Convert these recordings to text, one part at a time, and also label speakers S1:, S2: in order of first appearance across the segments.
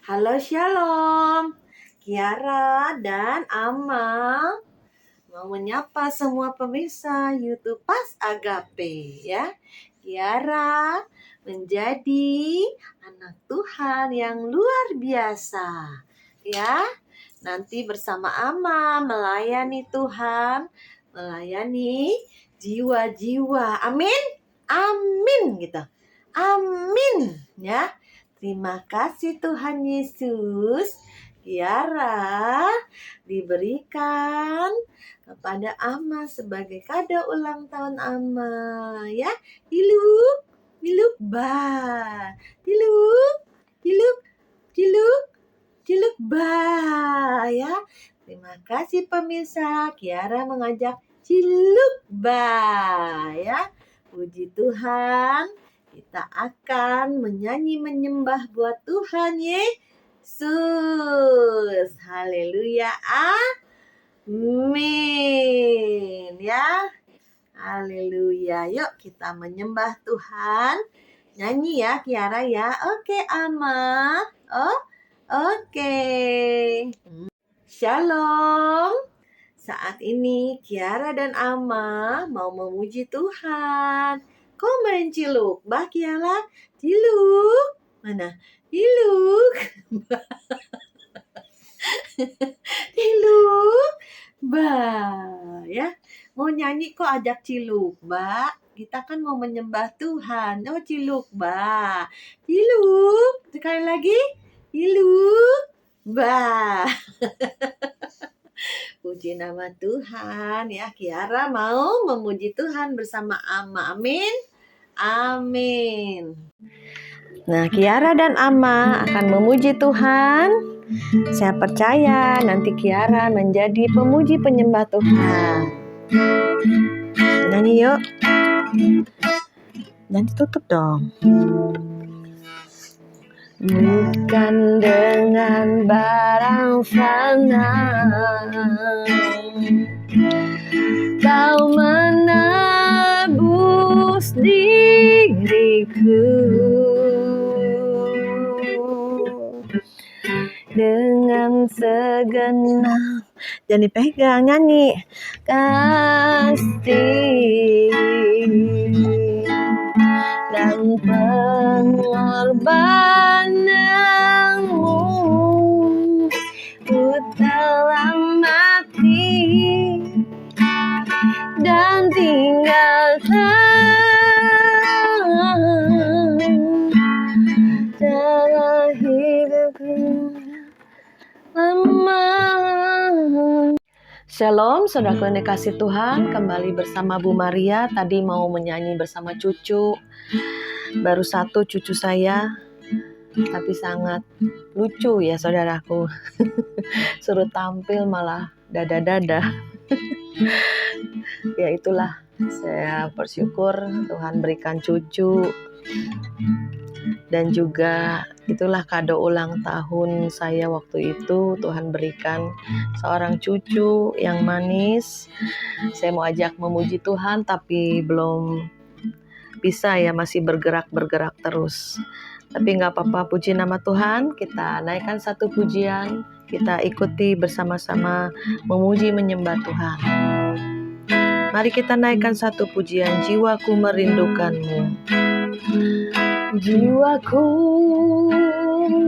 S1: Halo Shalom, Kiara dan Amal mau menyapa semua pemirsa YouTube Pas Agape ya. Kiara menjadi anak Tuhan yang luar biasa ya. Nanti bersama Amal melayani Tuhan, melayani jiwa-jiwa. Amin, amin gitu. Amin ya. Terima kasih Tuhan Yesus. Kiara diberikan kepada Ama sebagai kado ulang tahun Ama ya. Diluk, diluk ba. Diluk, diluk, diluk, diluk ba ya. Terima kasih pemirsa. Kiara mengajak ciluk ba ya. Puji Tuhan. Kita akan menyanyi menyembah buat Tuhan Yesus. Haleluya. Amin. Ya. Haleluya. Yuk kita menyembah Tuhan. Nyanyi ya Kiara ya. Oke Ama. Oke. Shalom. Saat ini Kiara dan Ama mau memuji Tuhan. Komen ciluk, bah Kiara, ciluk, mana? Ciluk, ciluk, bah, ya. Mau nyanyi kok ajak ciluk, bah. Kita kan mau menyembah Tuhan. Oh ciluk, bah, ciluk. Sekali lagi, ciluk, bah. Puji nama Tuhan ya. Kiara mau memuji Tuhan bersama Ama. Amin. Amin. Nah, Kiara dan Ama akan memuji Tuhan. Saya percaya nanti Kiara menjadi pemuji penyembah Tuhan. Nyanyi yuk. Nanti tutup dong. Bukan dengan barang fana Kau menebus diriku, dengan segenap, jangan dipegang, nyanyi, kasih dan pengorbananmu, ku telah mati dan tinggalkan dalam hidupku lama. Shalom, saudaraku yang dikasih Tuhan, kembali bersama Bu Maria. Tadi mau menyanyi bersama cucu, baru satu cucu saya, tapi sangat lucu ya saudaraku. Suruh tampil malah dada-dada. Ya itulah, saya bersyukur Tuhan berikan cucu. Dan juga itulah kado ulang tahun saya waktu itu. Tuhan berikan seorang cucu yang manis. Saya mau ajak memuji Tuhan tapi belum bisa ya, masih bergerak terus. Tapi gak apa-apa, puji nama Tuhan. Kita naikkan satu pujian, kita ikuti bersama-sama memuji menyembah Tuhan. Mari kita naikkan satu pujian, jiwaku merindukanmu. Jiwaku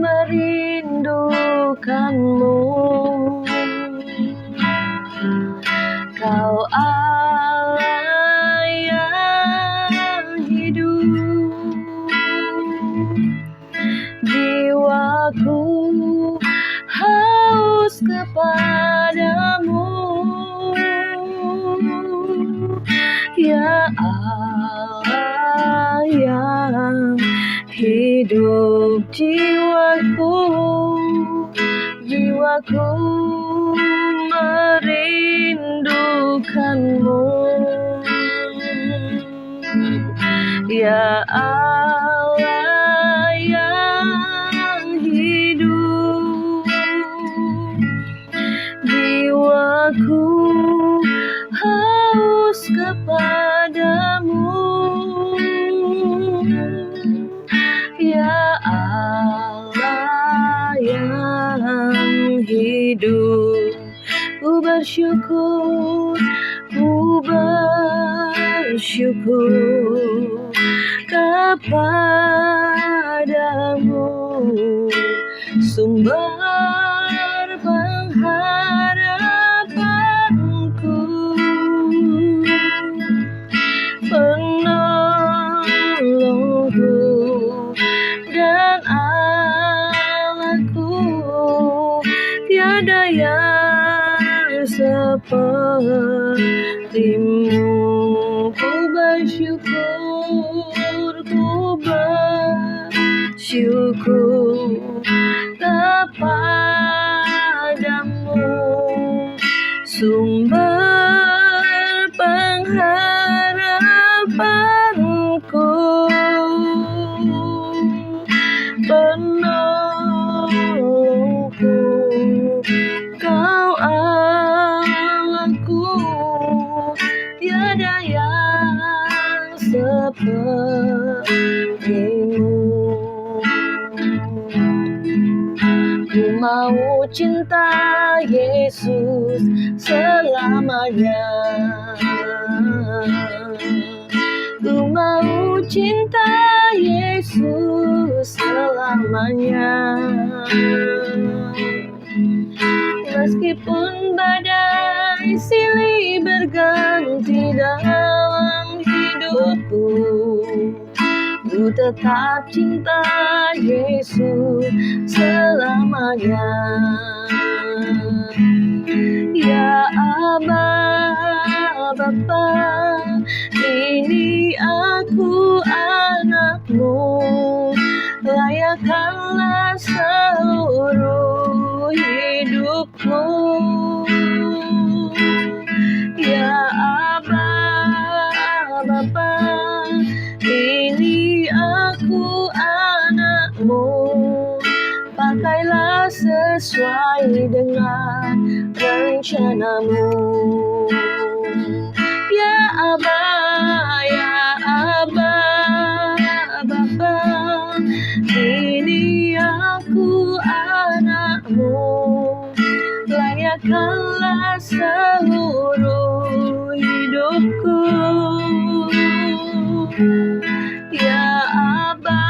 S1: merindukanmu, Kau Allah yang hidup. Jiwaku haus kepadamu, ya Allah yang hidup. Jiwaku merindukanmu, ya Allah yang hidup. Jiwaku haus kepadamu, ya Allah yang hidup. Ku bersyukur kepadamu, sumber pengharapanku, penolongku dan Allahku. Tiada yang sepertimu. Ku bersyukur kepadamu, sumber pengharapanku, penolongku, Kau Allahku. Tiada yang sepertimu. Ku mau cinta Yesus selamanya. Ku mau cinta Yesus selamanya. Meskipun badai silih berganti dalam hidupku, ku tetap cinta Yesus selamanya. Ya Aba, Bapa, ini aku anakmu, layakkanlah seluruh hidupku. Ya Aba, Bapa, ini aku anakmu, pakailah sesuai dengan rencanamu. Ya Aba, Bapa, ini aku anakmu, layakkanlah seluruh hidupku. Ya Aba,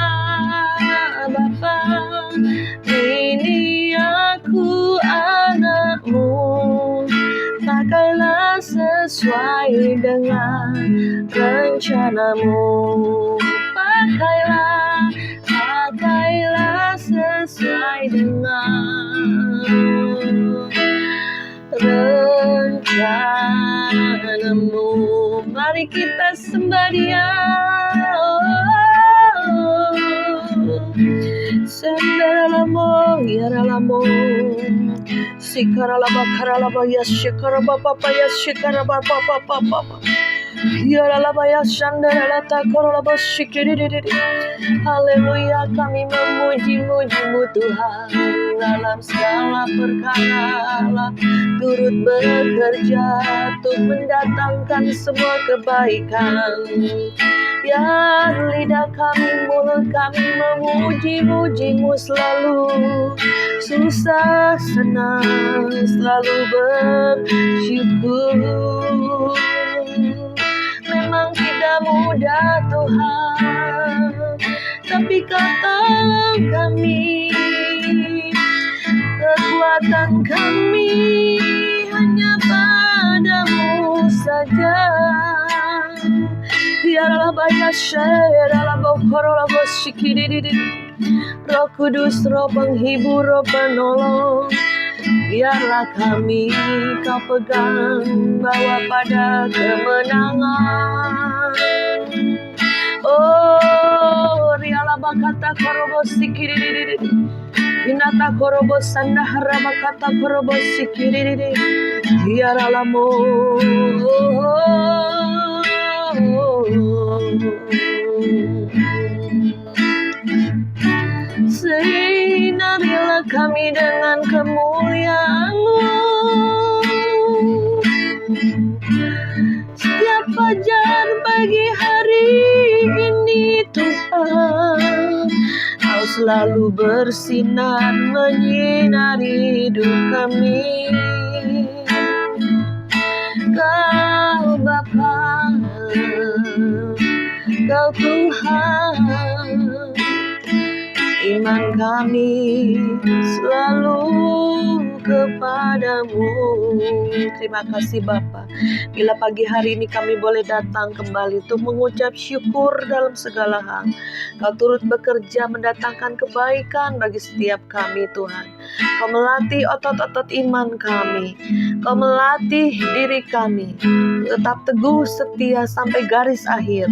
S1: Bapa, ini aku anakmu, pakailah sesuai dengan rencanamu. Pakailah sesuai dengan rencanamu. Mari kita sembah Dia. Sendaralamo, yaralamo, sikaralaba, karalaba, yashikaraba, papa, yashikaraba, papa. Yaralabaya shandaralata korolaba shikiriri. Haleluya, kami memuji-mujimu Tuhan. Dalam segala perkara turut bekerja untuk mendatangkan semua kebaikan. Ya lidah kami, mulut kami memuji-mujimu selalu. Susah senang selalu bersyukur. Memang tidak mudah Tuhan, tapi Kau tolong kami. Kekuatan kami hanya padamu saja. Biarlah banyak syaralah bokorolah bosikididi. Roh Kudus, Roh Penghibur, Roh Penolong, biarlah kami Kau pegang, bawa pada kemenangan. Oh, riala bakata korobos sikiriri, hinata korobos sandahara bakata korobos sikiriri, biarlah mo. Sinarilah kami dengan kemuliaan-Mu. Setiap fajar pagi hari ini Tuhan, Kau selalu bersinar menyinari hidup kami. Kau Bapa, Kau Tuhan, iman kami selalu kepadamu. Terima kasih Bapa. Bila pagi hari ini kami boleh datang kembali untuk mengucap syukur dalam segala hal. Kau turut bekerja mendatangkan kebaikan bagi setiap kami Tuhan. Kau melatih otot-otot iman kami. Kau melatih diri kami tetap teguh setia sampai garis akhir.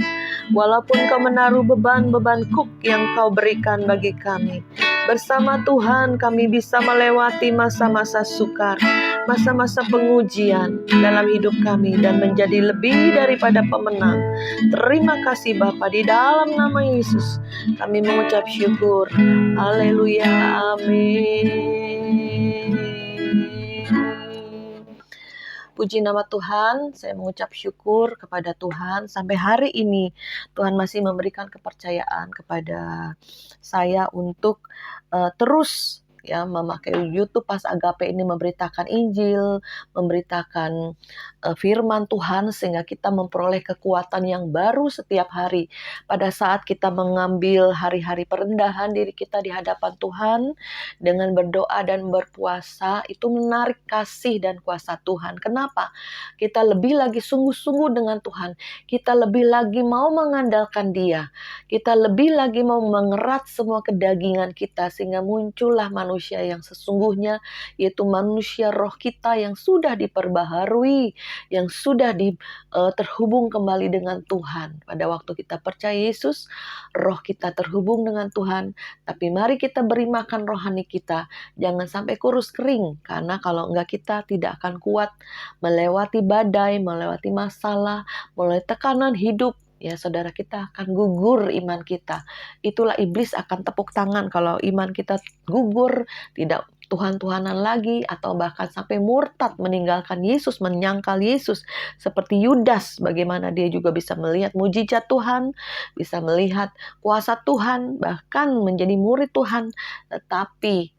S1: Walaupun kau menaruh beban-beban kuk yang kau berikan bagi kami. Bersama Tuhan kami bisa melewati masa-masa sukar, masa-masa pengujian dalam hidup kami dan menjadi lebih daripada pemenang. Terima kasih Bapa, di dalam nama Yesus kami mengucap syukur. Haleluya, amin. Puji nama Tuhan, saya mengucap syukur kepada Tuhan. Sampai hari ini Tuhan masih memberikan kepercayaan kepada saya untuk terus memakai YouTube Pas Agape ini memberitakan Injil, memberitakan firman Tuhan sehingga kita memperoleh kekuatan yang baru setiap hari. Pada saat kita mengambil hari-hari perendahan diri kita di hadapan Tuhan dengan berdoa dan berpuasa, itu menarik kasih dan kuasa Tuhan. Kenapa? Kita lebih lagi sungguh-sungguh dengan Tuhan. Kita lebih lagi mau mengandalkan Dia. Kita lebih lagi mau mengerat semua kedagingan kita sehingga muncullah manusia yang sesungguhnya, yaitu manusia roh kita yang sudah diperbaharui, yang sudah terhubung kembali dengan Tuhan. Pada waktu kita percaya Yesus, roh kita terhubung dengan Tuhan. Tapi mari kita beri makan rohani kita. Jangan sampai kurus kering. Karena kalau enggak kita tidak akan kuat melewati badai, melewati masalah, melewati tekanan hidup. Ya saudara, kita akan gugur iman kita. Itulah iblis akan tepuk tangan kalau iman kita gugur, tidak Tuhan-Tuhanan lagi, atau bahkan sampai murtad meninggalkan Yesus, menyangkal Yesus. Seperti Yudas, bagaimana dia juga bisa melihat mujizat Tuhan, bisa melihat kuasa Tuhan, bahkan menjadi murid Tuhan. Tetapi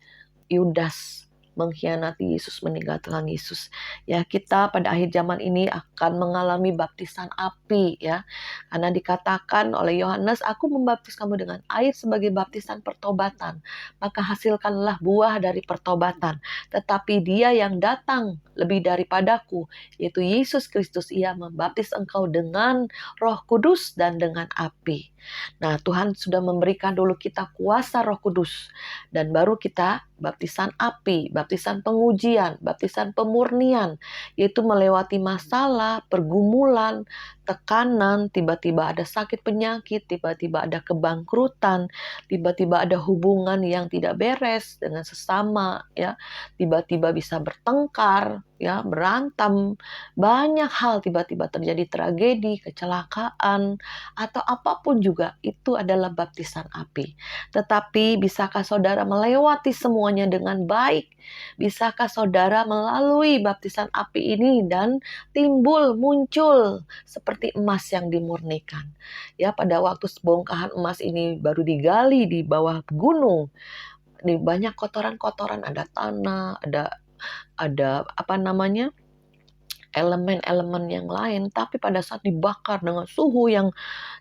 S1: Yudas mengkhianati Yesus, meninggalkan Yesus. Ya, kita pada akhir zaman ini akan mengalami baptisan api ya. Karena dikatakan oleh Yohanes, aku membaptis kamu dengan air sebagai baptisan pertobatan. Maka hasilkanlah buah dari pertobatan. Tetapi Dia yang datang lebih daripadaku, yaitu Yesus Kristus, Ia membaptis engkau dengan Roh Kudus dan dengan api. Nah, Tuhan sudah memberikan dulu kita kuasa Roh Kudus, dan baru kita baptisan api, baptisan pengujian, baptisan pemurnian, yaitu melewati masalah, pergumulan, tekanan, tiba-tiba ada sakit penyakit, tiba-tiba ada kebangkrutan, tiba-tiba ada hubungan yang tidak beres dengan sesama, ya, tiba-tiba bisa bertengkar, ya, berantem, banyak hal tiba-tiba terjadi, tragedi, kecelakaan, atau apapun juga, itu adalah baptisan api. Tetapi bisakah saudara melewati semuanya dengan baik? Bisakah saudara melalui baptisan api ini dan muncul seperti emas yang dimurnikan? Ya, pada waktu bongkahan emas ini baru digali di bawah gunung, di banyak kotoran-kotoran, ada tanah, ada apa namanya, elemen-elemen yang lain, tapi pada saat dibakar dengan suhu yang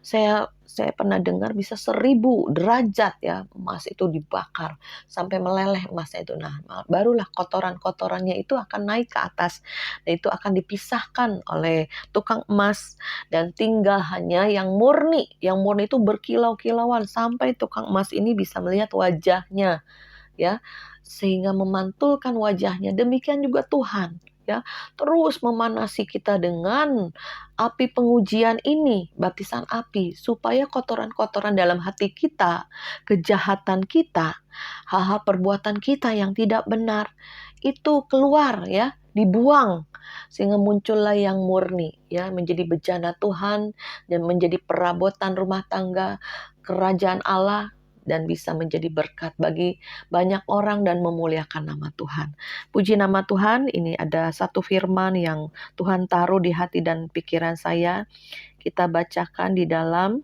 S1: saya pernah dengar bisa 1000 derajat ya, emas itu dibakar sampai meleleh emasnya itu. Nah, barulah kotoran-kotorannya itu akan naik ke atas, dan itu akan dipisahkan oleh tukang emas dan tinggal hanya yang murni. Yang murni itu berkilau-kilauan sampai tukang emas ini bisa melihat wajahnya, ya, sehingga memantulkan wajahnya. Demikian juga Tuhan, ya, terus memanasi kita dengan api pengujian ini, baptisan api, supaya kotoran-kotoran dalam hati kita, kejahatan kita, hal-hal perbuatan kita yang tidak benar itu keluar, ya, dibuang, sehingga muncullah yang murni, ya, menjadi bejana Tuhan dan menjadi perabotan rumah tangga kerajaan Allah, dan bisa menjadi berkat bagi banyak orang dan memuliakan nama Tuhan. Puji nama Tuhan. Ini ada satu firman yang Tuhan taruh di hati dan pikiran saya. Kita bacakan di dalam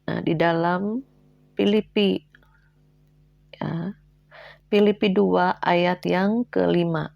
S1: Nah, di dalam Filipi, ya, Filipi 2 ayat yang ke-5.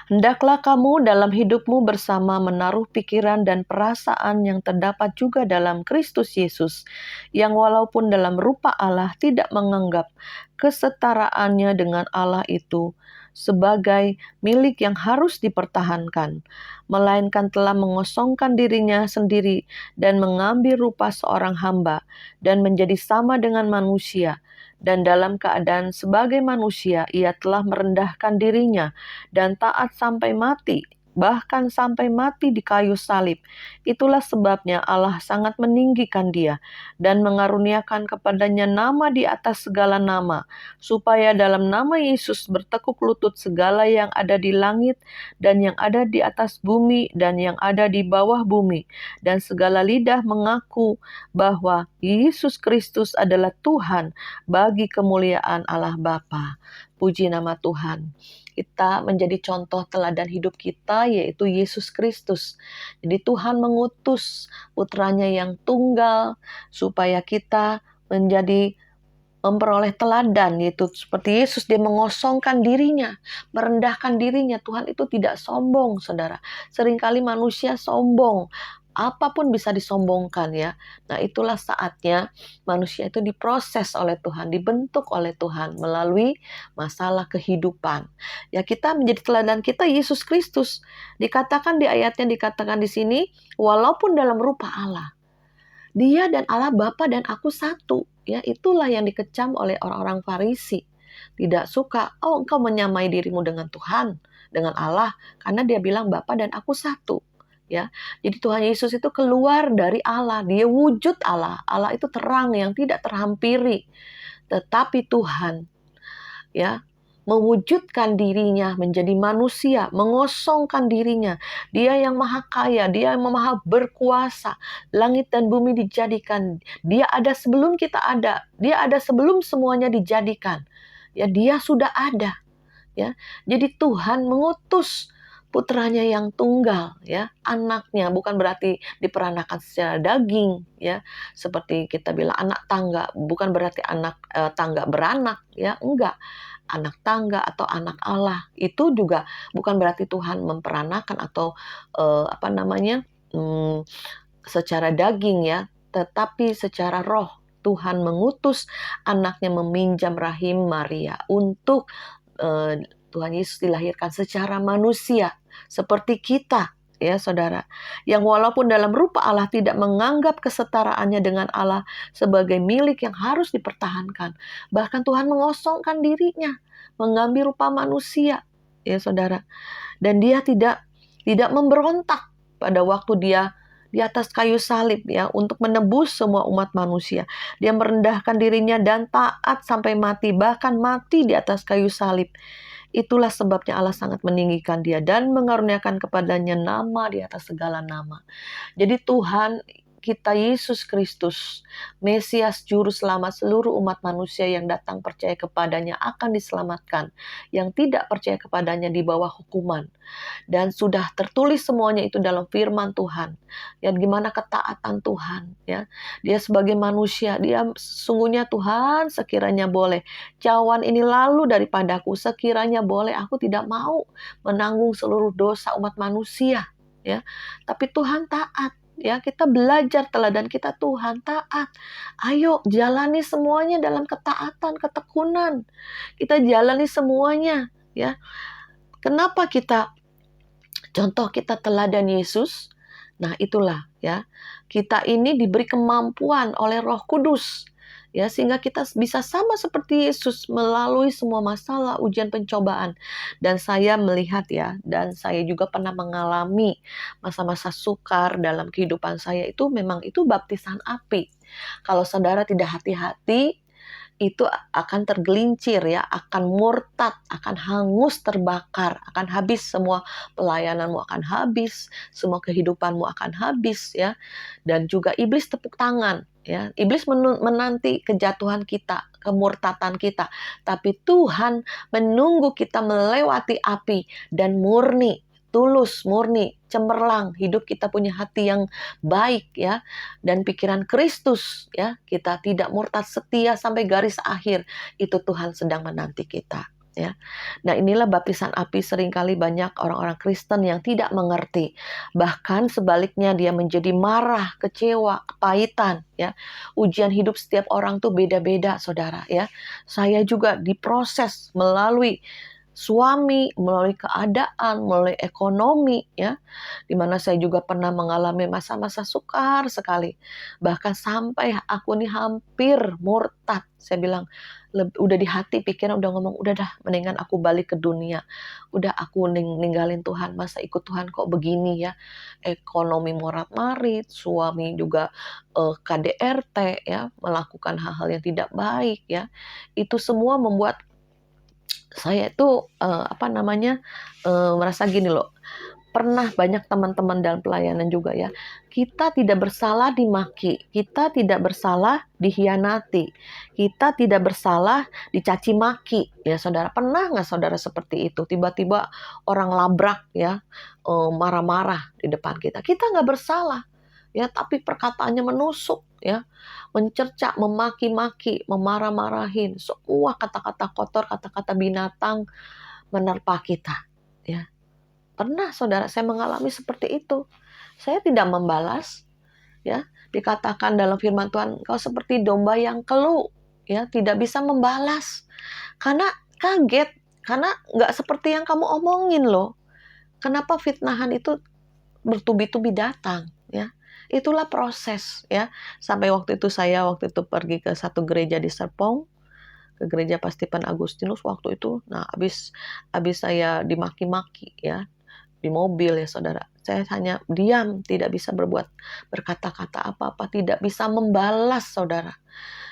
S1: Hendaklah kamu dalam hidupmu bersama menaruh pikiran dan perasaan yang terdapat juga dalam Kristus Yesus, yang walaupun dalam rupa Allah tidak menganggap kesetaraannya dengan Allah itu sebagai milik yang harus dipertahankan, melainkan telah mengosongkan dirinya sendiri dan mengambil rupa seorang hamba dan menjadi sama dengan manusia. Dan dalam keadaan sebagai manusia, ia telah merendahkan dirinya dan taat sampai mati, bahkan sampai mati di kayu salib. Itulah sebabnya Allah sangat meninggikan dia dan mengaruniakan kepadanya nama di atas segala nama, supaya dalam nama Yesus bertekuk lutut segala yang ada di langit dan yang ada di atas bumi dan yang ada di bawah bumi, dan segala lidah mengaku bahwa Yesus Kristus adalah Tuhan, bagi kemuliaan Allah Bapa. Puji nama Tuhan. Kita menjadi contoh teladan hidup kita, yaitu Yesus Kristus. Jadi Tuhan mengutus putranya yang tunggal supaya kita menjadi memperoleh teladan, yaitu seperti Yesus, dia mengosongkan dirinya, merendahkan dirinya. Tuhan itu tidak sombong, saudara. Seringkali manusia sombong, apapun bisa disombongkan, ya. Nah, itulah saatnya manusia itu diproses oleh Tuhan, dibentuk oleh Tuhan melalui masalah kehidupan. Ya, kita menjadi teladan kita Yesus Kristus. Dikatakan di ayatnya, dikatakan di sini, walaupun dalam rupa Allah. Dia dan Allah Bapa dan aku satu. Ya, itulah yang dikecam oleh orang-orang Farisi. Tidak suka, oh engkau menyamai dirimu dengan Tuhan, dengan Allah, karena dia bilang Bapa dan aku satu. Ya, jadi Tuhan Yesus itu keluar dari Allah, dia wujud Allah. Allah itu terang yang tidak terhampiri. Tetapi Tuhan, ya, mewujudkan dirinya menjadi manusia, mengosongkan dirinya. Dia yang maha kaya, dia yang maha berkuasa. Langit dan bumi dijadikan. Dia ada sebelum kita ada. Dia ada sebelum semuanya dijadikan. Ya, dia sudah ada. Ya, jadi Tuhan mengutus putranya yang tunggal, ya, anaknya, bukan berarti diperanakan secara daging, ya, seperti kita bilang anak tangga, bukan berarti anak tangga beranak, ya, enggak. Anak tangga atau anak Allah itu juga bukan berarti Tuhan memperanakan atau secara daging, ya, tetapi secara roh. Tuhan mengutus anaknya meminjam rahim Maria untuk Tuhan Yesus dilahirkan secara manusia seperti kita, ya saudara, yang walaupun dalam rupa Allah tidak menganggap kesetaraannya dengan Allah sebagai milik yang harus dipertahankan. Bahkan Tuhan mengosongkan dirinya, mengambil rupa manusia, ya saudara. Dan dia tidak memberontak pada waktu dia di atas kayu salib, ya, untuk menebus semua umat manusia. Dia merendahkan dirinya dan taat sampai mati, bahkan mati di atas kayu salib. Itulah sebabnya Allah sangat meninggikan dia dan mengaruniakan kepadanya nama di atas segala nama. Jadi Tuhan kita Yesus Kristus, Mesias Juru Selamat seluruh umat manusia yang datang percaya kepadanya akan diselamatkan. Yang tidak percaya kepadanya di bawah hukuman. Dan sudah tertulis semuanya itu dalam firman Tuhan. Ya, gimana ketaatan Tuhan, ya. Dia sebagai manusia, dia sesungguhnya Tuhan, sekiranya boleh cawan ini lalu daripadaku, sekiranya boleh, aku tidak mau menanggung seluruh dosa umat manusia, ya. Tapi Tuhan taat. Ya, kita belajar teladan kita, Tuhan taat. Ayo jalani semuanya dalam ketaatan, ketekunan. Kita jalani semuanya, ya. Kenapa contoh kita teladan Yesus? Nah, itulah, ya. Kita ini diberi kemampuan oleh Roh Kudus, ya, sehingga kita bisa sama seperti Yesus melalui semua masalah, ujian, pencobaan. Dan saya melihat, ya, dan saya juga pernah mengalami masa-masa sukar dalam kehidupan saya, itu memang itu baptisan api. Kalau saudara tidak hati-hati, itu akan tergelincir, ya, akan murtad, akan hangus, terbakar, akan habis, semua pelayananmu akan habis, semua kehidupanmu akan habis, ya. Dan juga iblis tepuk tangan, ya. Iblis menanti kejatuhan kita, kemurtatan kita, tapi Tuhan menunggu kita melewati api dan murni, tulus, murni, cemerlang, hidup kita punya hati yang baik ya, dan pikiran Kristus ya, kita tidak murtad, setia sampai garis akhir, itu Tuhan sedang menanti kita ya. Nah, inilah baptisan api seringkali banyak orang-orang Kristen yang tidak mengerti. Bahkan sebaliknya dia menjadi marah, kecewa, kepahitan ya. Ujian hidup setiap orang tuh beda-beda, Saudara ya. Saya juga diproses melalui suami, melalui keadaan, melalui ekonomi ya. Dimana saya juga pernah mengalami masa-masa sukar sekali. Bahkan sampai aku nih hampir murtad. Saya bilang, udah di hati pikiran udah ngomong, udah dah mendingan aku balik ke dunia. Udah aku ninggalin Tuhan, masa ikut Tuhan kok begini ya. Ekonomi morat-marit, suami juga KDRT ya, melakukan hal-hal yang tidak baik ya. Itu semua membuat saya itu merasa gini loh. Pernah banyak teman-teman dalam pelayanan juga ya, kita tidak bersalah dimaki, kita tidak bersalah dihianati, kita tidak bersalah dicaci maki ya Saudara. Pernah nggak Saudara seperti itu? Tiba-tiba orang labrak ya, marah-marah di depan kita nggak bersalah ya, tapi perkataannya menusuk ya, mencerca, memaki-maki, memarah-marahin, semua kata-kata kotor, kata-kata binatang menerpa kita ya. Pernah Saudara saya mengalami seperti itu. Saya tidak membalas ya. Dikatakan dalam firman Tuhan, kau seperti domba yang keluh ya, tidak bisa membalas. Karena kaget, karena nggak seperti yang kamu omongin loh. Kenapa fitnahan itu bertubi-tubi datang ya? Itulah proses ya. Sampai waktu itu pergi ke satu gereja di Serpong, ke gereja Pastipan Agustinus waktu itu. Nah, habis saya dimaki-maki ya di mobil ya Saudara. Saya hanya diam, tidak bisa berkata-kata apa-apa, tidak bisa membalas Saudara.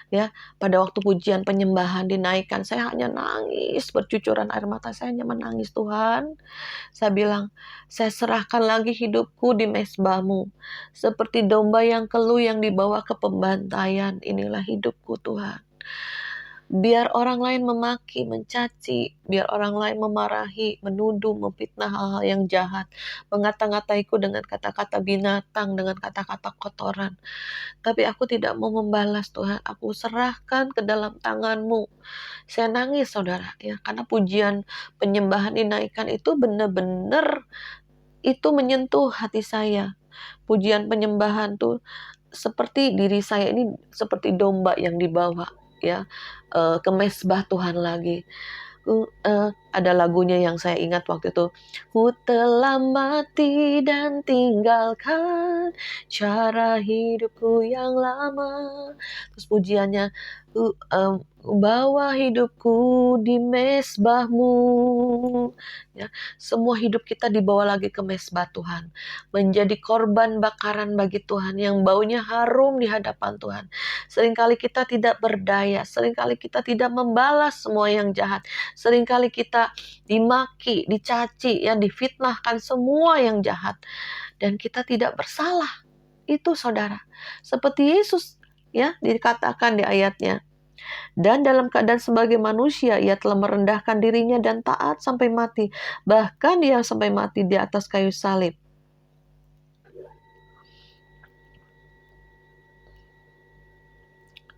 S1: Ya, pada waktu pujian penyembahan dinaikkan, saya hanya nangis, bercucuran air mata, saya hanya menangis, Tuhan. Saya bilang, saya serahkan lagi hidupku di mezbahmu. Seperti domba yang keluh yang dibawa ke pembantaian, inilah hidupku Tuhan. Biar orang lain memaki, mencaci, biar orang lain memarahi, menuduh, memfitnah hal-hal yang jahat, mengata-ngataiku dengan kata-kata binatang, dengan kata-kata kotoran. Tapi aku tidak mau membalas Tuhan, aku serahkan ke dalam tangan-Mu. Saya nangis Saudara, ya, karena pujian penyembahan dinaikkan itu benar-benar itu menyentuh hati saya. Pujian penyembahan tuh seperti diri saya ini seperti domba yang dibawa ya ke mezbah Tuhan lagi. Ada lagunya yang saya ingat waktu itu. Ku telah mati dan tinggalkan cara hidupku yang lama. Terus pujiannya, bawa hidupku di mezbahmu. Ya, semua hidup kita dibawa lagi ke mezbah Tuhan. Menjadi korban bakaran bagi Tuhan yang baunya harum di hadapan Tuhan. Seringkali kita tidak berdaya, seringkali kita tidak membalas semua yang jahat. Seringkali kita dimaki, dicaci, ya, difitnahkan semua yang jahat. Dan kita tidak bersalah. Itu Saudara. Seperti Yesus ya dikatakan di ayatnya. Dan dalam keadaan sebagai manusia, ia telah merendahkan dirinya dan taat sampai mati. Bahkan dia sampai mati di atas kayu salib.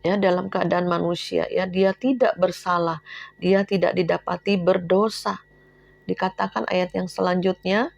S1: Ya, dalam keadaan manusia, ya, dia tidak bersalah, dia tidak didapati berdosa. Dikatakan ayat yang selanjutnya,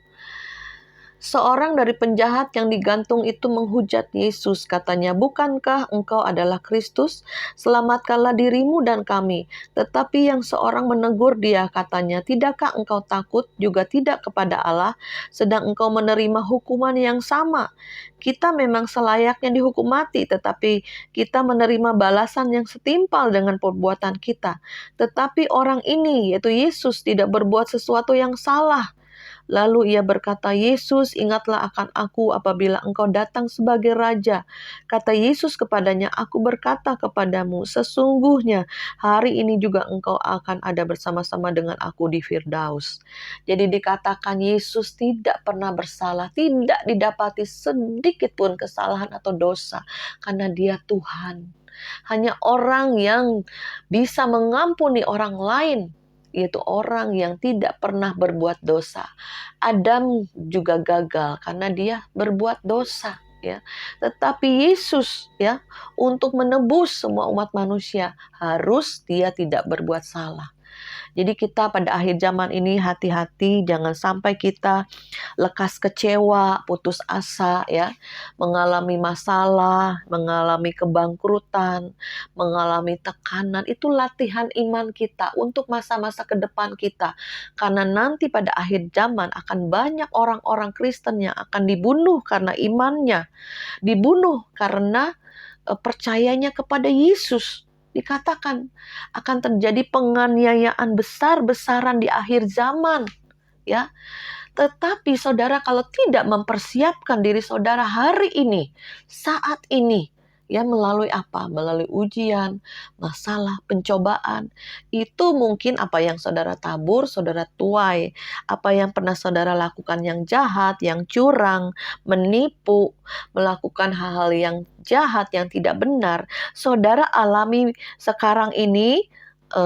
S1: seorang dari penjahat yang digantung itu menghujat Yesus, katanya, bukankah engkau adalah Kristus? Selamatkanlah dirimu dan kami. Tetapi yang seorang menegur dia, katanya, tidakkah engkau takut juga tidak kepada Allah, sedang engkau menerima hukuman yang sama? Kita memang selayaknya dihukum mati, tetapi kita menerima balasan yang setimpal dengan perbuatan kita. Tetapi orang ini, yaitu Yesus, tidak berbuat sesuatu yang salah. Lalu ia berkata, Yesus, ingatlah akan aku apabila engkau datang sebagai Raja. Kata Yesus kepadanya, aku berkata kepadamu, sesungguhnya hari ini juga engkau akan ada bersama-sama dengan aku di Firdaus. Jadi dikatakan Yesus tidak pernah bersalah, tidak didapati sedikit pun kesalahan atau dosa, karena dia Tuhan. Hanya orang yang bisa mengampuni orang lain, yaitu orang yang tidak pernah berbuat dosa. Adam juga gagal karena dia berbuat dosa, ya. Tetapi Yesus, ya, untuk menebus semua umat manusia harus dia tidak berbuat salah. Jadi kita pada akhir zaman ini hati-hati, jangan sampai kita lekas kecewa, putus asa, ya, mengalami masalah, mengalami kebangkrutan, mengalami tekanan. Itu latihan iman kita untuk masa-masa ke depan kita. Karena nanti pada akhir zaman akan banyak orang-orang Kristen yang akan dibunuh karena imannya, dibunuh karena percayanya kepada Yesus. Dikatakan akan terjadi penganiayaan besar-besaran di akhir zaman, ya. Tetapi saudara kalau tidak mempersiapkan diri saudara hari ini, saat ini, ya, melalui apa? Melalui ujian, masalah, pencobaan. Itu mungkin apa yang saudara tabur, saudara tuai. Apa yang pernah saudara lakukan yang jahat, yang curang, menipu, melakukan hal-hal yang jahat, yang tidak benar. Saudara alami sekarang ini,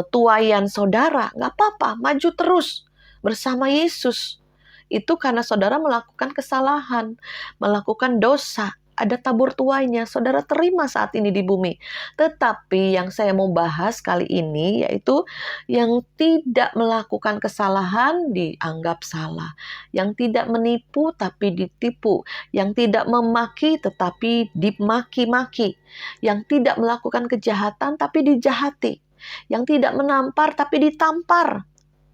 S1: tuaian saudara. Nggak apa-apa, maju terus bersama Yesus. Itu karena saudara melakukan kesalahan, melakukan dosa. Ada tabur tuainya, saudara terima saat ini di bumi. Tetapi yang saya mau bahas kali ini yaitu yang tidak melakukan kesalahan dianggap salah. Yang tidak menipu tapi ditipu. Yang tidak memaki tetapi dimaki-maki. Yang tidak melakukan kejahatan tapi dijahati. Yang tidak menampar tapi ditampar.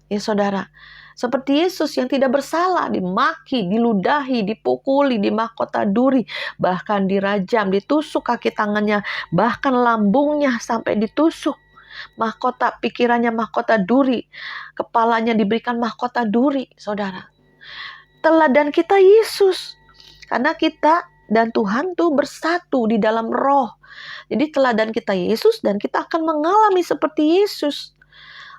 S1: Ya saudara. Seperti Yesus yang tidak bersalah, dimaki, diludahi, dipukuli, dimahkota duri, bahkan dirajam, ditusuk kaki tangannya, bahkan lambungnya sampai ditusuk. Mahkota, pikirannya mahkota duri, kepalanya diberikan mahkota duri, saudara. Teladan kita Yesus, karena kita dan Tuhan tuh bersatu di dalam roh. Jadi teladan kita Yesus dan kita akan mengalami seperti Yesus.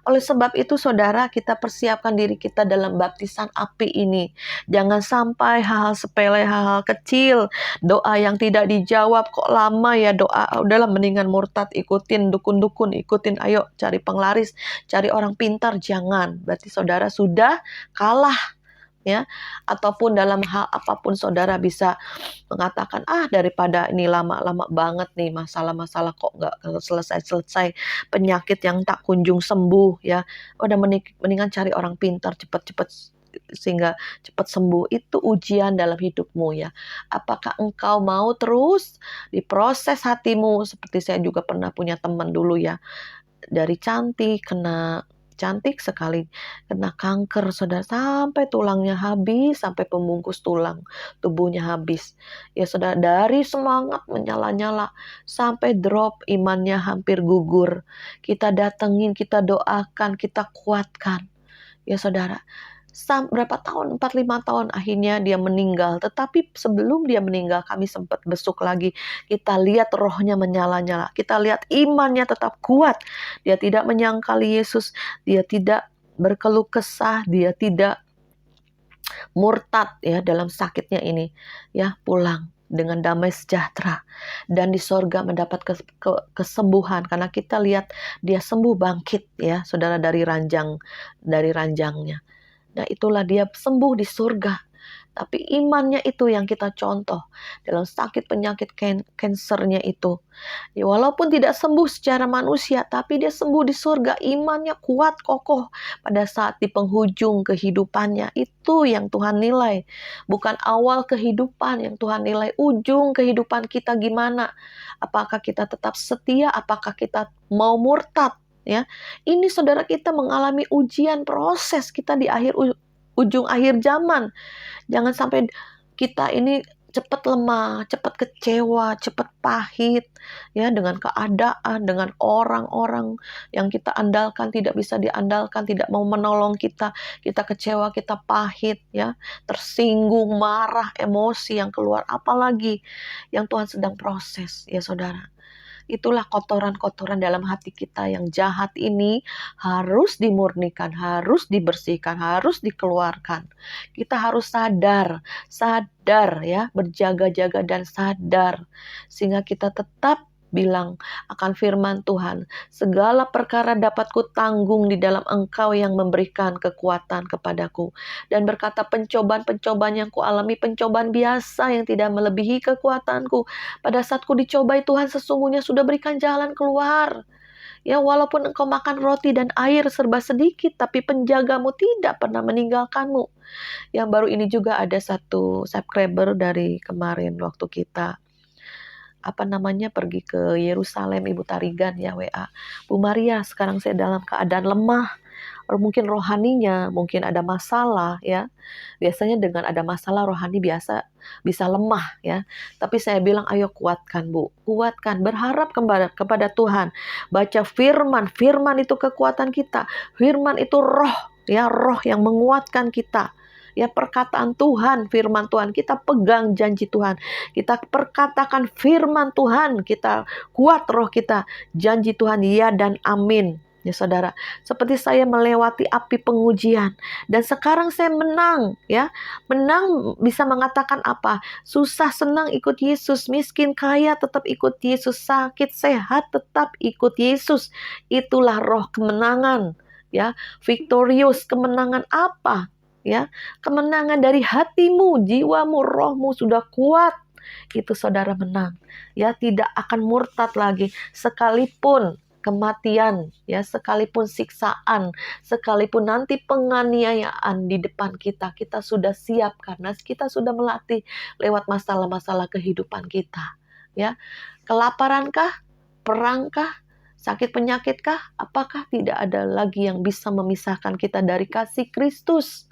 S1: Oleh sebab itu saudara, kita persiapkan diri kita dalam baptisan api ini. Jangan sampai hal-hal sepele, hal-hal kecil, doa yang tidak dijawab, kok lama ya doa, udahlah mendingan murtad, ikutin dukun-dukun, ikutin ayo cari penglaris, cari orang pintar, jangan. Berarti saudara sudah kalah. Ya, ataupun dalam hal apapun saudara bisa mengatakan daripada ini lama-lama banget nih masalah-masalah kok nggak selesai-selesai, penyakit yang tak kunjung sembuh, ya udah mendingan cari orang pintar cepat-cepat sehingga cepat sembuh. Itu ujian dalam hidupmu, ya. Apakah engkau mau terus diproses hatimu? Seperti saya juga pernah punya teman dulu, ya, dari cantik sekali, kena kanker, saudara, sampai tulangnya habis, sampai pembungkus tulang, tubuhnya habis. Ya saudara, dari semangat menyala-nyala, sampai drop, imannya hampir gugur. Kita datengin, kita doakan, kita kuatkan. Ya saudara, berapa tahun, 4-5 tahun akhirnya dia meninggal. Tetapi sebelum dia meninggal kami sempat besuk lagi. Kita lihat rohnya menyala-nyala. Kita lihat imannya tetap kuat. Dia tidak menyangkali Yesus. Dia tidak berkeluh kesah. Dia tidak murtad, ya, dalam sakitnya ini. Ya, pulang dengan damai sejahtera. Dan di sorga mendapat kesembuhan. Karena kita lihat dia sembuh, bangkit, ya saudara, dari ranjangnya. Nah itulah dia sembuh di surga. Tapi imannya itu yang kita contoh dalam sakit penyakit kansernya itu. Ya, walaupun tidak sembuh secara manusia, tapi dia sembuh di surga. Imannya kuat, kokoh pada saat di penghujung kehidupannya. Itu yang Tuhan nilai. Bukan awal kehidupan yang Tuhan nilai. Ujung kehidupan kita gimana. Apakah kita tetap setia, apakah kita mau murtad. Ya, ini saudara, kita mengalami ujian, proses kita di ujung akhir zaman. Jangan sampai kita ini cepat lemah, cepat kecewa, cepat pahit, ya, dengan keadaan, dengan orang-orang yang kita andalkan tidak bisa diandalkan, tidak mau menolong kita. Kita kecewa, kita pahit, ya, tersinggung, marah, emosi yang keluar. Apalagi yang Tuhan sedang proses, ya saudara. Itulah kotoran-kotoran dalam hati kita yang jahat ini harus dimurnikan, harus dibersihkan, harus dikeluarkan. Kita harus sadar, ya, berjaga-jaga dan sadar. Sehingga kita tetap bilang akan firman Tuhan, segala perkara dapat kutanggung di dalam Engkau yang memberikan kekuatan kepadaku. Dan berkata pencobaan-pencobaan yang kualami, pencobaan biasa yang tidak melebihi kekuatanku. Pada saat ku dicobai, Tuhan sesungguhnya sudah berikan jalan keluar. Ya, walaupun engkau makan roti dan air serba sedikit, tapi penjagamu tidak pernah meninggalkanmu. Yang baru ini juga ada satu subscriber dari kemarin waktu kita pergi ke Yerusalem, Ibu Tarigan ya WA. Bu Maria, sekarang saya dalam keadaan lemah. Mungkin rohaninya, mungkin ada masalah ya. Biasanya dengan ada masalah rohani biasa bisa lemah ya. Tapi saya bilang ayo kuatkan Bu, kuatkan, berharap kepada Tuhan. Baca firman, firman itu kekuatan kita. Firman itu roh ya, roh yang menguatkan kita. Ya, perkataan Tuhan, firman Tuhan, kita pegang janji Tuhan, kita perkatakan firman Tuhan, kita kuat roh kita, janji Tuhan ya dan amin. Ya saudara, seperti saya melewati api pengujian dan sekarang saya menang ya. Menang bisa mengatakan apa? Susah senang ikut Yesus, miskin kaya tetap ikut Yesus, sakit sehat tetap ikut Yesus. Itulah roh kemenangan ya. Victorious, kemenangan apa? Ya, kemenangan dari hatimu, jiwamu, rohmu sudah kuat. Itu saudara menang. Ya, tidak akan murtad lagi sekalipun kematian, ya, sekalipun siksaan, sekalipun nanti penganiayaan di depan kita, kita sudah siap karena kita sudah melatih lewat masalah-masalah kehidupan kita. Ya, kelaparankah, perangkah, sakit penyakitkah, apakah tidak ada lagi yang bisa memisahkan kita dari kasih Kristus?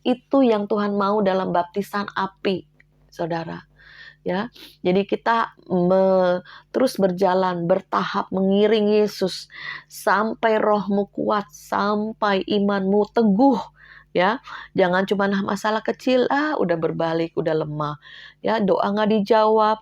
S1: Itu yang Tuhan mau dalam baptisan api, saudara. Ya, jadi kita terus berjalan bertahap mengiring Yesus sampai rohmu kuat, sampai imanmu teguh. Ya, jangan cuma masalah kecil, udah berbalik, udah lemah. Ya, doa nggak dijawab,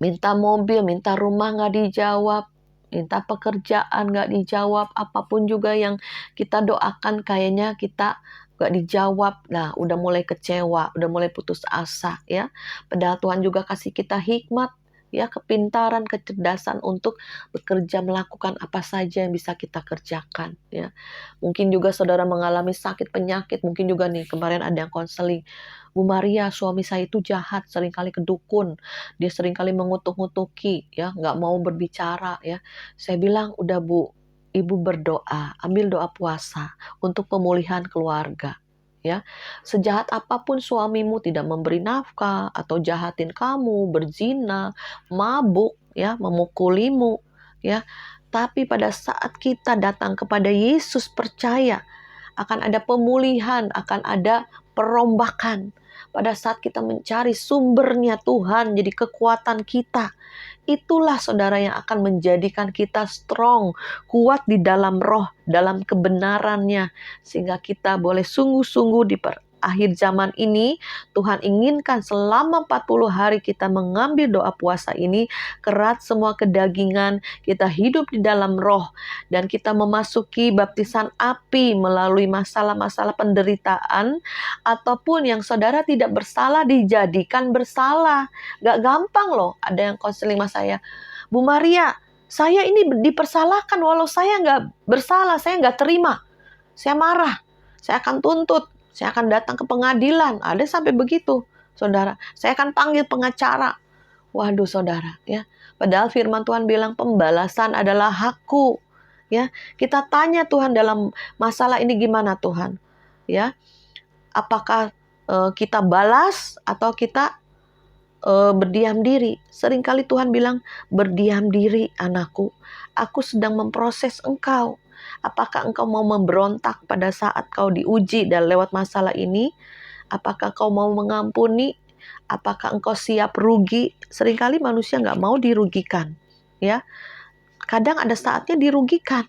S1: minta mobil, minta rumah nggak dijawab, minta pekerjaan nggak dijawab, apapun juga yang kita doakan kayaknya kita nggak dijawab. Nah, udah mulai kecewa, udah mulai putus asa ya. Padahal Tuhan juga kasih kita hikmat ya, kepintaran, kecerdasan untuk bekerja, melakukan apa saja yang bisa kita kerjakan ya. Mungkin juga saudara mengalami sakit penyakit, mungkin juga nih kemarin ada yang konseling. Bu Maria, suami saya itu jahat, seringkali kedukun, dia seringkali mengutuk-ngutuki ya, nggak mau berbicara ya. Saya bilang, udah Bu, Ibu berdoa, ambil doa puasa untuk pemulihan keluarga. Ya, sejahat apapun suamimu tidak memberi nafkah atau jahatin kamu, berzina, mabuk, ya, memukulimu, ya. Tapi pada saat kita datang kepada Yesus, percaya akan ada pemulihan, akan ada perombakan. Pada saat kita mencari sumbernya Tuhan, jadi kekuatan kita. Itulah saudara yang akan menjadikan kita strong, kuat di dalam roh, dalam kebenarannya. Sehingga kita boleh sungguh-sungguh di akhir zaman ini, Tuhan inginkan selama 40 hari kita mengambil doa puasa ini, kerat semua kedagingan, kita hidup di dalam roh, dan kita memasuki baptisan api melalui masalah-masalah penderitaan, ataupun yang saudara tidak bersalah dijadikan bersalah. Gak gampang loh, ada yang konseling sama saya, Bu Maria, saya ini dipersalahkan walau saya nggak bersalah, saya nggak terima, saya marah, saya akan tuntut, saya akan datang ke pengadilan. Ada sampai begitu, saudara. Saya akan panggil pengacara. Waduh, saudara, ya. Padahal firman Tuhan bilang pembalasan adalah hakku. Ya, kita tanya Tuhan dalam masalah ini gimana Tuhan? Ya, apakah kita balas atau kita berdiam diri? Seringkali Tuhan bilang, berdiam diri anakku. Aku sedang memproses engkau. Apakah engkau mau memberontak pada saat kau diuji dan lewat masalah ini? Apakah kau mau mengampuni? Apakah engkau siap rugi? Seringkali manusia nggak mau dirugikan. Ya, kadang ada saatnya dirugikan.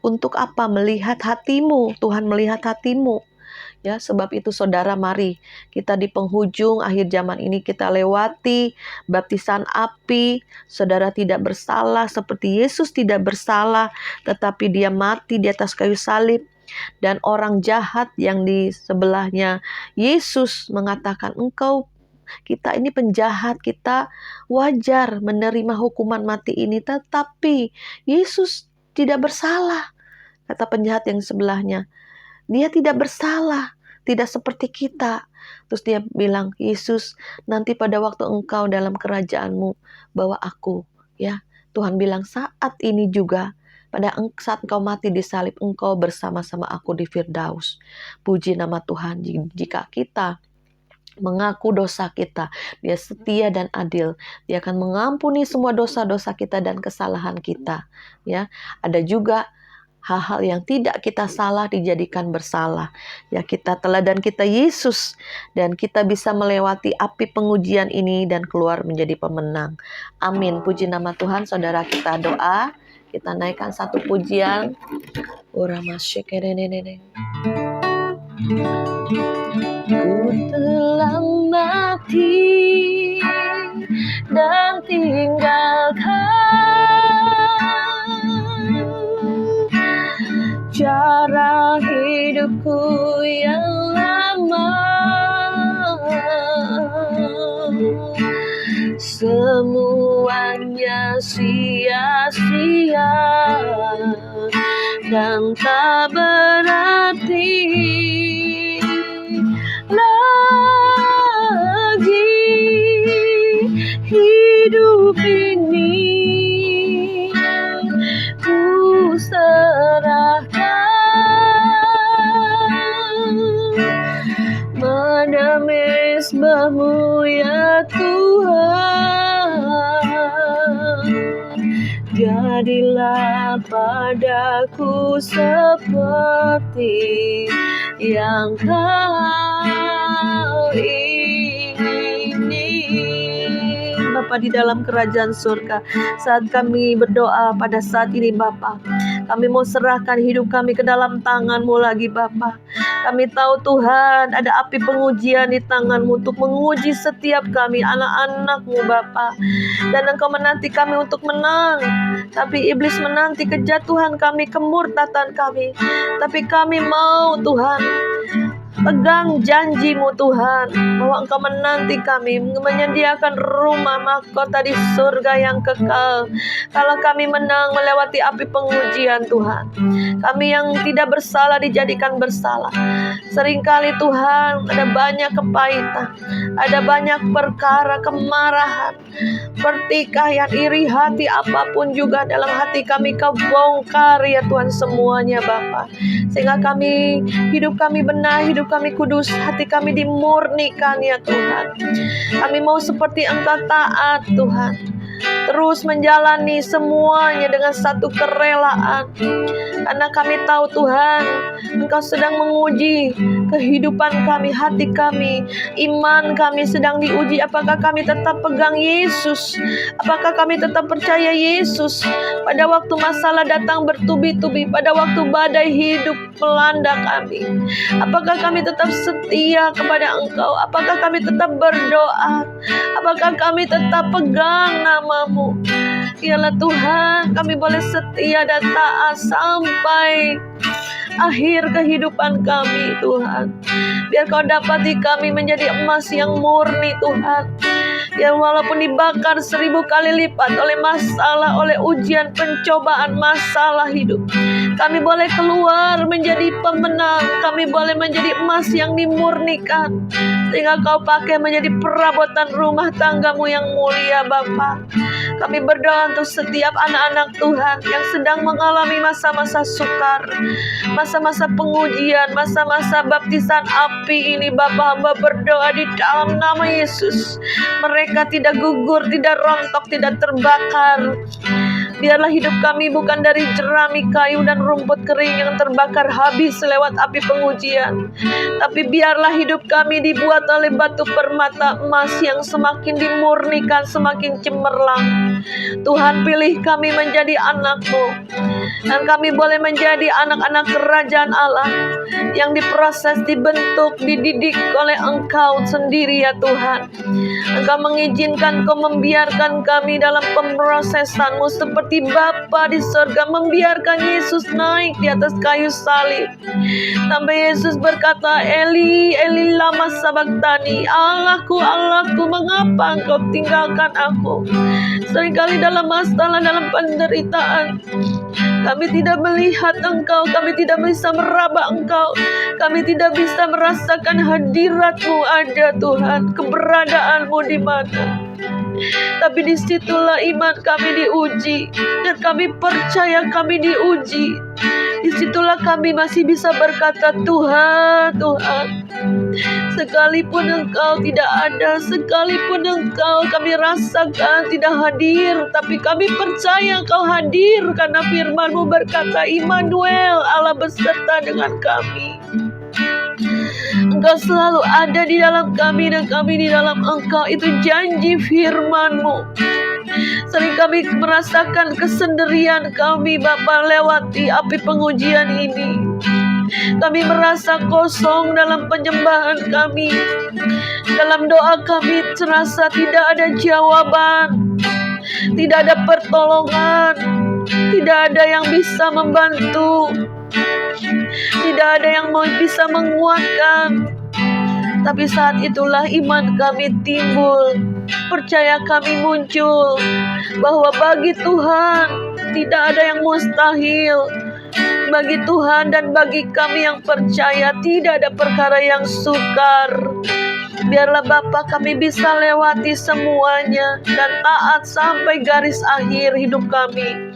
S1: Untuk apa? Melihat hatimu. Tuhan melihat hatimu. Ya, sebab itu saudara, mari kita di penghujung akhir zaman ini kita lewati baptisan api. Saudara tidak bersalah seperti Yesus tidak bersalah, tetapi dia mati di atas kayu salib. Dan orang jahat yang di sebelahnya Yesus mengatakan, engkau kita ini penjahat, kita wajar menerima hukuman mati ini, tetapi Yesus tidak bersalah. Kata penjahat yang sebelahnya, dia tidak bersalah, tidak seperti kita. Terus dia bilang, Yesus, nanti pada waktu engkau dalam kerajaanmu, bawa aku. Ya, Tuhan bilang saat ini juga, pada saat engkau mati di salib, engkau bersama-sama aku di Firdaus. Puji nama Tuhan. Jika kita mengaku dosa kita, dia setia dan adil. Dia akan mengampuni semua dosa-dosa kita dan kesalahan kita. Ya, ada juga hal-hal yang tidak kita salah dijadikan bersalah. Ya, kita teladan kita Yesus, dan kita bisa melewati api pengujian ini dan keluar menjadi pemenang. Amin. Puji nama Tuhan. Saudara, kita doa. Kita naikkan satu pujian. Ku telah mati dan tinggalkan cara hidupku yang lama. Semuanya sia-sia dan tak berarti lagi hidup ini. Ku serahkan pada mezbah-Mu ya Tuhan. Jadilah padaku seperti yang Kau ingini. Bapa di dalam kerajaan surga, saat kami berdoa pada saat ini Bapa, kami mau serahkan hidup kami ke dalam tangan-Mu lagi Bapa. Kami tahu Tuhan ada api pengujian di tangan-Mu untuk menguji setiap kami anak-anak-Mu Bapa. Dan Engkau menanti kami untuk menang, tapi iblis menanti kejatuhan kami, kemurtatan kami. Tapi kami mau Tuhan pegang janji-Mu Tuhan, bahwa Engkau menanti kami menyediakan rumah mahkota di surga yang kekal. Kalau kami menang melewati api pengujian Tuhan, kami yang tidak bersalah dijadikan bersalah. Seringkali Tuhan ada banyak kepahitan, ada banyak perkara, kemarahan, pertikaian, iri hati, apapun juga dalam hati kami Kau bongkar ya Tuhan semuanya Bapa. Sehingga kami, hidup kami benar, hidup kami kudus, hati kami dimurnikan ya Tuhan. Kami mau seperti Engkau taat Tuhan, terus menjalani semuanya dengan satu kerelaan. Karena kami tahu Tuhan, Engkau sedang menguji kehidupan kami, hati kami, iman kami sedang diuji. Apakah kami tetap pegang Yesus? Apakah kami tetap percaya Yesus? Pada waktu masalah datang bertubi-tubi, pada waktu badai hidup melanda kami, apakah kami tetap setia kepada Engkau? Apakah kami tetap berdoa? Apakah kami tetap pegang nama-Mu? Yalah Tuhan, kami boleh setia dan taat sampai akhir kehidupan kami Tuhan. Biar Kau dapati kami menjadi emas yang murni Tuhan, yang walaupun dibakar 1000 kali lipat oleh masalah, oleh ujian, pencobaan, masalah hidup, kami boleh keluar menjadi pemenang. Kami boleh menjadi emas yang dimurnikan, sehingga Kau pakai menjadi perabotan rumah tangga-Mu yang mulia Bapa. Kami berdoa untuk setiap anak-anak Tuhan yang sedang mengalami masa-masa sukar, masa-masa pengujian, masa-masa baptisan api ini Bapa. Hamba berdoa di dalam nama Yesus, mereka tidak gugur, tidak rontok, tidak terbakar. Biarlah hidup kami bukan dari jerami kayu dan rumput kering yang terbakar habis lewat api pengujian, tapi biarlah hidup kami dibuat oleh batu permata emas yang semakin dimurnikan, semakin cemerlang. Tuhan, pilih kami menjadi anak-Mu, dan kami boleh menjadi anak-anak kerajaan Allah yang diproses, dibentuk, dididik oleh Engkau sendiri ya Tuhan. Engkau mengizinkan, Engkau membiarkan kami dalam pemrosesan-Mu seperti seperti Bapa di sorga membiarkan Yesus naik di atas kayu salib. Sampai Yesus berkata, Eli, Eli lama sabachthani, Allahku, Allahku, mengapa engkau tinggalkan aku? Seringkali dalam masalah, dalam penderitaan, kami tidak melihat Engkau, kami tidak bisa meraba Engkau, kami tidak bisa merasakan hadirat-Mu ada Tuhan, keberadaanmu di mana. Tapi disitulah iman kami diuji, dan kami percaya kami diuji. Disitulah kami masih bisa berkata, Tuhan, Tuhan, sekalipun Engkau tidak ada, sekalipun Engkau kami rasakan tidak hadir, tapi kami percaya Engkau hadir, karena firman-Mu berkata, Immanuel, Allah beserta dengan kami. Engkau selalu ada di dalam kami dan kami di dalam Engkau. Itu janji firman-Mu. Sering kami merasakan kesendirian kami, Bapa, lewati api pengujian ini. Kami merasa kosong dalam penyembahan kami. Dalam doa kami terasa tidak ada jawaban, tidak ada pertolongan, tidak ada yang bisa membantu, tidak ada yang bisa menguatkan. Tapi saat itulah iman kami timbul, percaya kami muncul, bahwa bagi Tuhan tidak ada yang mustahil. Bagi Tuhan dan bagi kami yang percaya tidak ada perkara yang sukar. Biarlah Bapa kami bisa lewati semuanya dan taat sampai garis akhir hidup kami.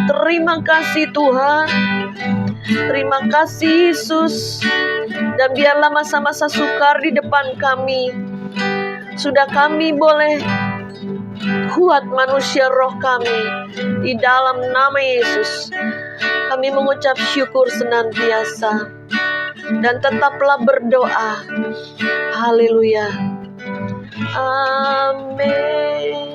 S1: Terima kasih Tuhan. Terima kasih Yesus. Dan biarlah masa-masa sukar di depan kami sudah kami boleh kuat manusia roh kami. Di dalam nama Yesus kami mengucap syukur senantiasa. Dan tetaplah berdoa. Haleluya. Amin.